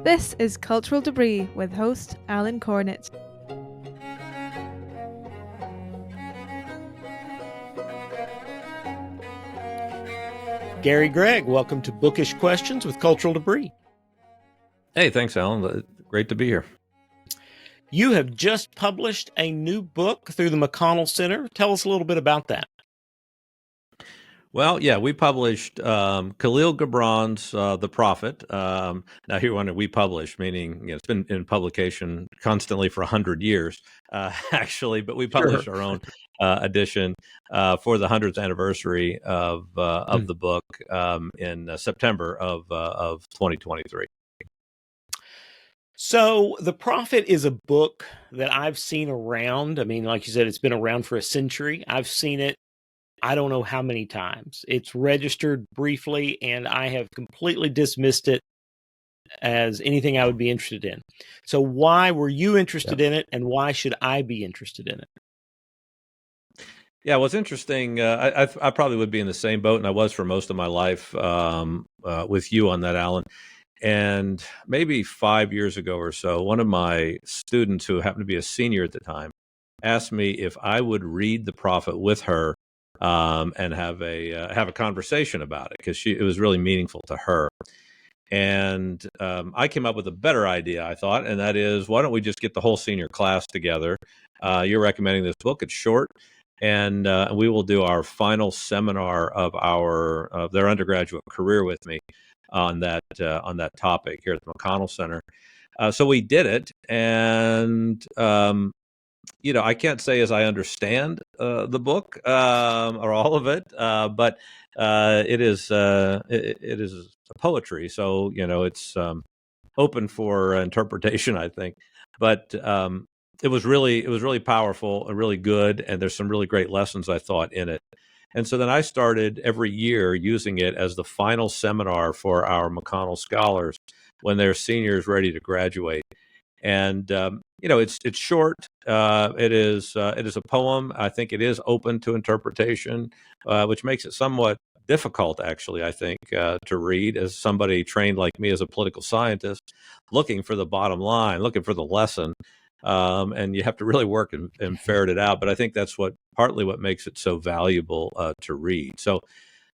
This is Cultural Debris with host Alan Cornett. Gary Gregg, welcome to Bookish Questions with Cultural Debris. Hey, thanks, Alan. Great to be here. You have just published a new book through the McConnell Center. Tell us a little bit about that. Well, yeah, we published Kahlil Gibran's The Prophet. Now, here, when we published, meaning it's been in publication constantly for 100 years, actually, but we published our own edition for the 100th anniversary of the book in September of 2023. So The Prophet is a book that I've seen around. I mean, like you said, it's been around for a century. I've seen it, I don't know how many times. It's registered briefly, and I have completely dismissed it as anything I would be interested in. So why were you interested in it, and why should I be interested in it? Yeah, what's interesting, I probably would be in the same boat, and I was for most of my life with you on that, Alan. And maybe 5 years ago or so, one of my students, who happened to be a senior at the time, asked me if I would read The Prophet with her and have a conversation about it, because it was really meaningful to her. And I came up with a better idea, I thought, and that is, why don't we just get the whole senior class together? You're recommending this book; it's short, and we will do our final seminar of their undergraduate career with me on that topic here at the McConnell Center. So we did it, and I can't say as I understand the book or all of it, but it is poetry, so it's open for interpretation, I think. But it was really powerful and really good, and there's some really great lessons, I thought, in it. And so then I started every year using it as the final seminar for our McConnell scholars when they're seniors ready to graduate. And it's short. It is a poem. I think it is open to interpretation, which makes it somewhat difficult, actually, I think, to read as somebody trained like me as a political scientist, looking for the bottom line, looking for the lesson. And you have to really work and ferret it out. But I think that's partly what makes it so valuable to read. So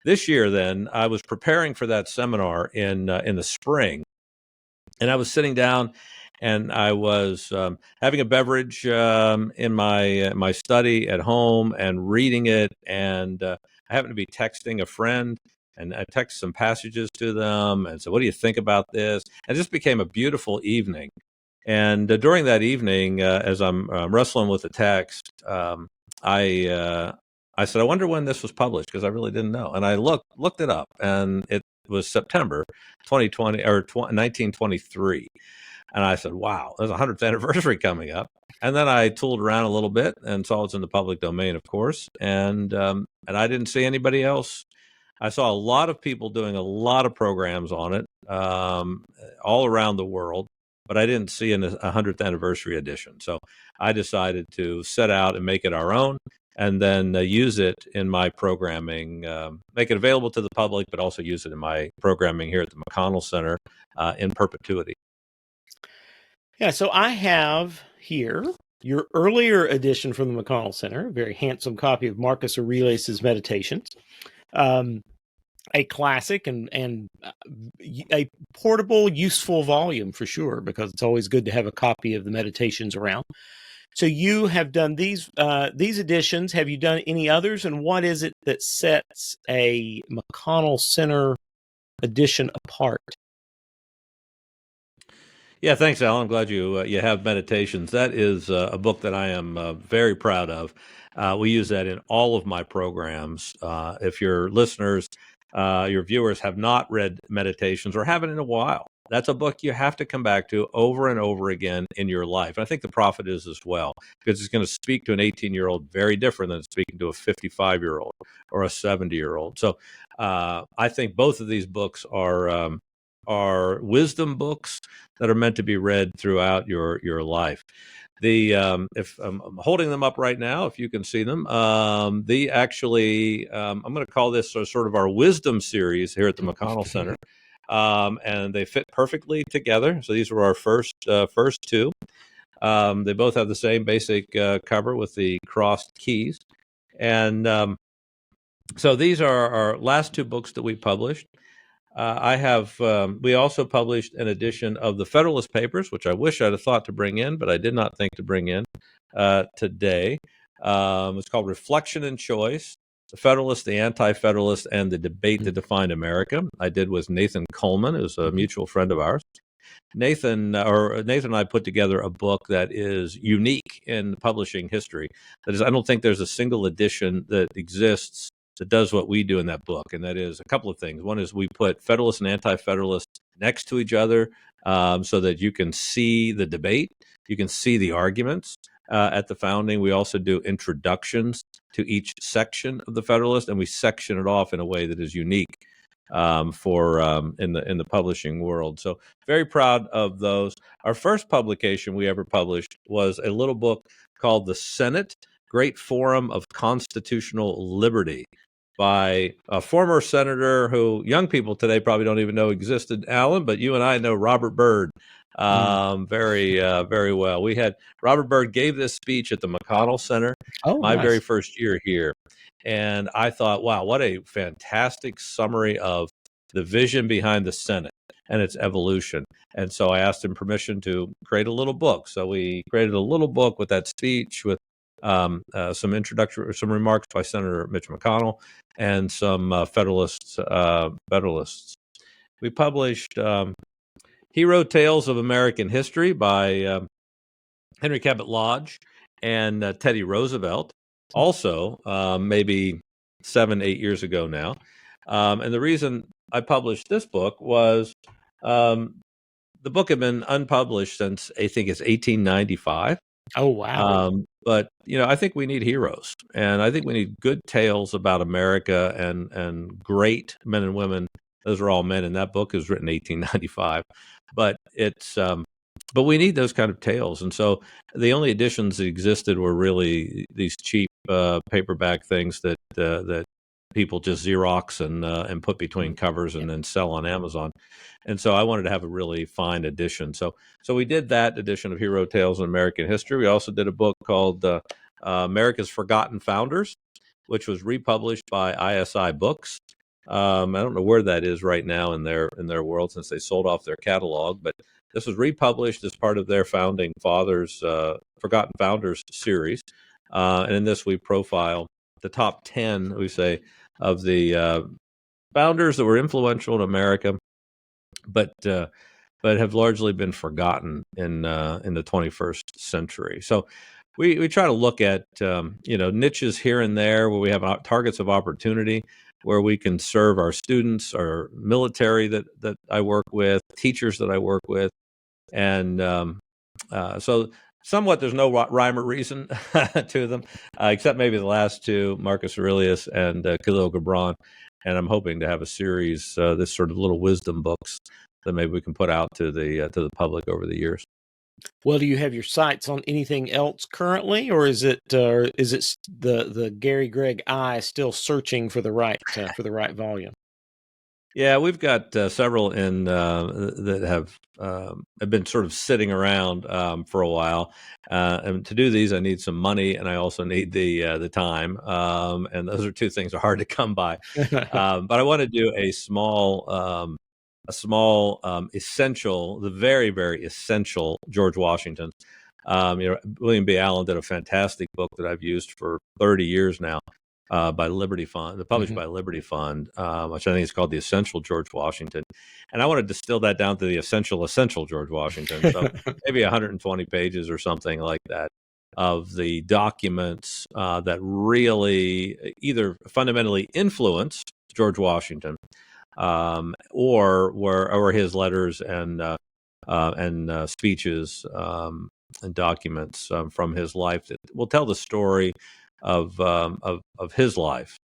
this year, then, I was preparing for that seminar in the spring, and I was sitting down, and I was having a beverage in my study at home and reading it. And I happened to be texting a friend, and I texted some passages to them and said, "What do you think about this?" And it just became a beautiful evening. And during that evening, as I'm wrestling with the text, I said, "I wonder when this was published," because I really didn't know. And I looked it up, and it was September 2020 or 1923. And I said, "Wow, there's a 100th anniversary coming up." And then I tooled around a little bit and saw it's in the public domain, of course. And I didn't see anybody else. I saw a lot of people doing a lot of programs on it all around the world, but I didn't see a 100th anniversary edition. So I decided to set out and make it our own, and then use it in my programming, make it available to the public, but also use it in my programming here at the McConnell Center in perpetuity. Yeah, so I have here your earlier edition from the McConnell Center, a very handsome copy of Marcus Aurelius' Meditations, a classic and a portable, useful volume for sure, because it's always good to have a copy of the Meditations around. So you have done these editions. Have you done any others? And what is it that sets a McConnell Center edition apart? Yeah, thanks, Alan. I'm glad you have Meditations. That is a book that I am very proud of. We use that in all of my programs. If your listeners, your viewers have not read Meditations or haven't in a while, that's a book you have to come back to over and over again in your life. And I think The Prophet is as well, because it's going to speak to an 18-year-old very different than speaking to a 55-year-old or a 70-year-old. So I think both of these books are wisdom books that are meant to be read throughout your life. If I'm holding them up right now, if you can see them, I'm going to call this sort of our wisdom series here at the McConnell Center. and they fit perfectly together. So these were our first two. They both have the same basic cover with the crossed keys. And so these are our last two books that we published. We also published an edition of the Federalist Papers, which I wish I'd have thought to bring in, but I did not think to bring in today. It's called Reflection and Choice, the Federalist, the Anti-Federalist, and the Debate that Defined America. I did with Nathan Coleman, who's a mutual friend of ours. Nathan and I put together a book that is unique in publishing history. That is, I don't think there's a single edition that exists that does what we do in that book, and that is a couple of things. One is we put Federalists and Anti-Federalists next to each other so that you can see the debate, you can see the arguments at the founding. We also do introductions to each section of the Federalist, and we section it off in a way that is unique in the publishing world. So very proud of those. Our first publication we ever published was a little book called The Senate, Great Forum of Constitutional Liberty, by a former senator who young people today probably don't even know existed, Alan, but you and I know Robert Byrd very well. Robert Byrd gave this speech at the McConnell Center my very first year here. And I thought, wow, what a fantastic summary of the vision behind the Senate and its evolution. And so I asked him permission to create a little book. So we created a little book with that speech, with some remarks by Senator Mitch McConnell and some Federalists. We published Hero Tales of American History by Henry Cabot Lodge and Teddy Roosevelt, also maybe 7-8 years ago now. And the reason I published this book was the book had been unpublished since I think it's 1895. Oh, wow. But, I think we need heroes, and I think we need good tales about America and great men and women. Those are all men, and that book is written in 1895. But but we need those kind of tales. And so the only editions that existed were really these cheap paperback things that people just Xerox and put between covers and then sell on Amazon. And so I wanted to have a really fine edition. So we did that edition of Hero Tales in American History. We also did a book called America's Forgotten Founders, which was republished by ISI Books. I don't know where that is right now in their world since they sold off their catalog, but this was republished as part of their Founding Fathers Forgotten Founders series. And in this, we profile the top 10, we say, of the founders that were influential in America, but have largely been forgotten in the 21st century. So we try to look at niches here and there where we have targets of opportunity, where we can serve our students, our military that I work with, teachers that I work with, and so somewhat there's no rhyme or reason to them, except maybe the last two, Marcus Aurelius and Kahlil Gibran. And I'm hoping to have a series, this sort of little wisdom books that maybe we can put out to the public over the years. Well, do you have your sights on anything else currently, or is it the Gary Gregg eye still searching for the right volume? Yeah, we've got several that have been sort of sitting around for a while, and to do these, I need some money, and I also need the time, and those are two things that are hard to come by. But I want to do a small essential, the very, very essential George Washington. William B. Allen did a fantastic book that I've used for 30 years now. By Liberty Fund, published by Liberty Fund, which I think is called The Essential George Washington. And I want to distill that down to the essential George Washington. So maybe 120 pages or something like that of the documents that really either fundamentally influenced George Washington or were his letters and speeches and documents from his life that will tell the story of his life.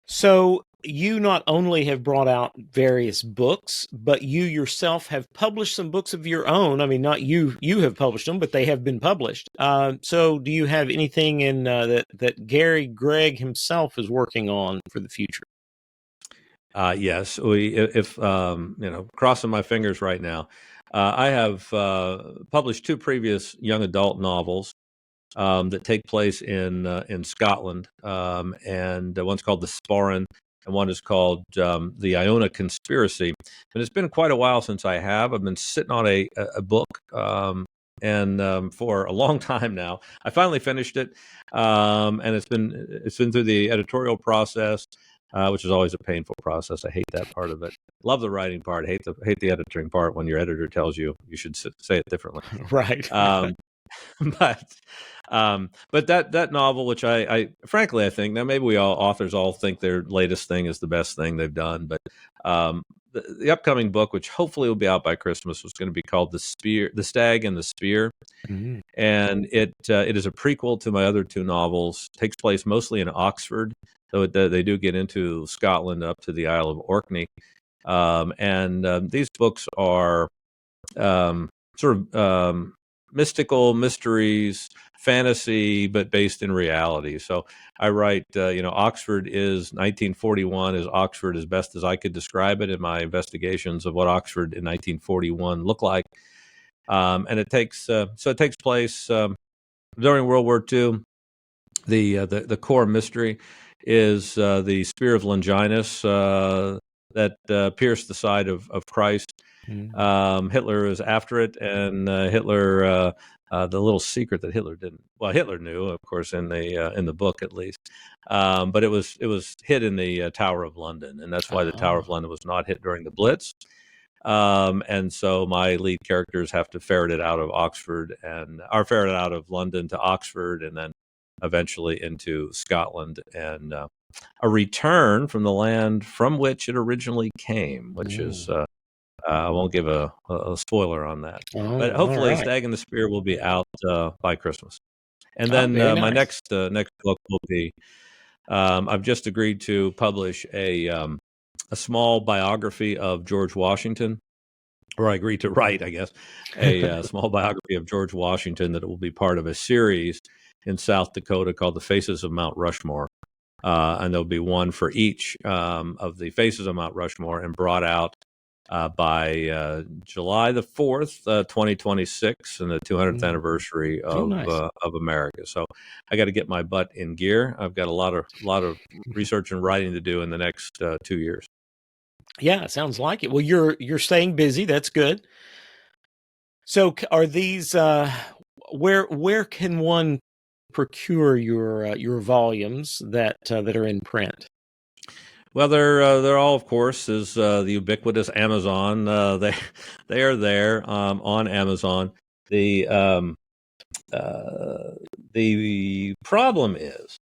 So you not only have brought out various books, but you yourself have published some books of your own. I mean, not you have published them, but they have been published. So do you have anything in that Gary Gregg himself is working on for the future? Yes, if crossing my fingers right now. I have published two previous young adult novels that take place in Scotland, and one's called The Sporran, and one is called The Iona Conspiracy. And it's been quite a while since I have. I've been sitting on a book, and for a long time now. I finally finished it, and it's been through the editorial process, which is always a painful process. I hate that part of it. Love the writing part. Hate the editing part when your editor tells you should say it differently. Right. But that novel, which I frankly I think now maybe authors all think their latest thing is the best thing they've done, but the upcoming book, which hopefully will be out by Christmas, was going to be called The Stag and the Spear, Mm-hmm. and it is a prequel to my other two novels. Takes place mostly in Oxford, though they do get into Scotland up to the Isle of Orkney, and these books are sort of mystical mysteries, fantasy, but based in reality. So I write, Oxford is 1941 is Oxford as best as I could describe it in my investigations of what Oxford in 1941 looked like. And it takes place during World War II. The core mystery is the spear of Longinus that pierced the side of Christ. Hitler is after it, and Hitler, the little secret that Hitler knew, of course, in the book at least, but it was hid in the Tower of London, and that's why the Tower of London was not hit during the Blitz. And so my lead characters have to ferret it out of London to Oxford, and then eventually into Scotland, and a return from the land from which it originally came, which is. I won't give a spoiler on that, but hopefully, right. Stag and the Spear will be out by Christmas. And Oh, then very my nice. next book will be. I've just agreed to publish a small biography of George Washington, or I agreed to write, I guess, a small biography of George Washington that will be part of a series in South Dakota called The Faces of Mount Rushmore. And there'll be one for each of the faces of Mount Rushmore, and brought out by July the 4th, 2026, and the 200th anniversary nice. of America. So I got to get my butt in gear. I've got a lot of research and writing to do in the next 2 years. Yeah, sounds like it. Well, you're staying busy. That's good. So, are these where can one procure your volumes that are in print? Well, they're all, of course, is the ubiquitous Amazon. They are there on Amazon. The problem is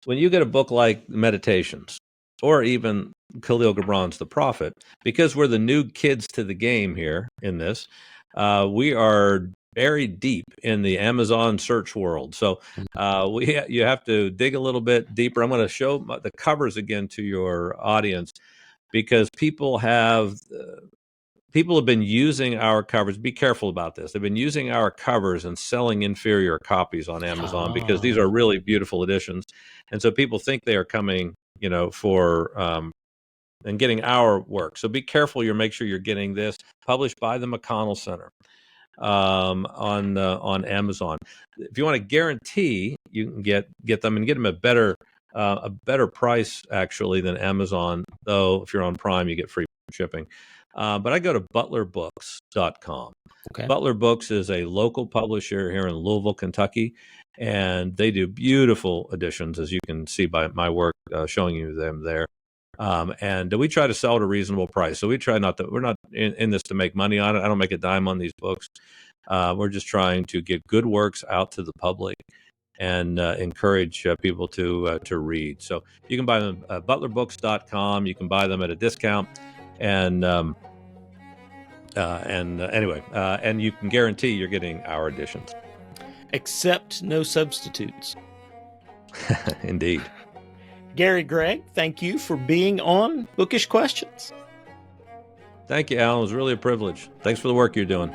when you get a book like Meditations, or even Kahlil Gibran's The Prophet, because we're the new kids to the game here in this, we are buried deep in the Amazon search world. So you have to dig a little bit deeper. I'm going to show the covers again to your audience, because people have been using our covers. Be careful about this. They've been using our covers and selling inferior copies on Amazon, because these are really beautiful editions. And so people think they are coming, for and getting our work. So be careful. Make sure you're getting this published by the McConnell Center on Amazon. If you want to guarantee, you can get them and get them at a better price actually than Amazon. Though if you're on Prime, you get free shipping. But I go to butlerbooks.com. Okay. Butler Books is a local publisher here in Louisville, Kentucky, and they do beautiful editions, as you can see by my work showing you them there. And we try to sell at a reasonable price. So we try we're not in this to make money on it. I don't make a dime on these books. We're just trying to get good works out to the public and encourage people to read. So you can buy them at butlerbooks.com. You can buy them at a discount. And anyway, and you can guarantee you're getting our editions. Accept no substitutes. Indeed. Gregg, thank you for being on Bookish Questions. Thank you, Alan. It was really a privilege. Thanks for the work you're doing.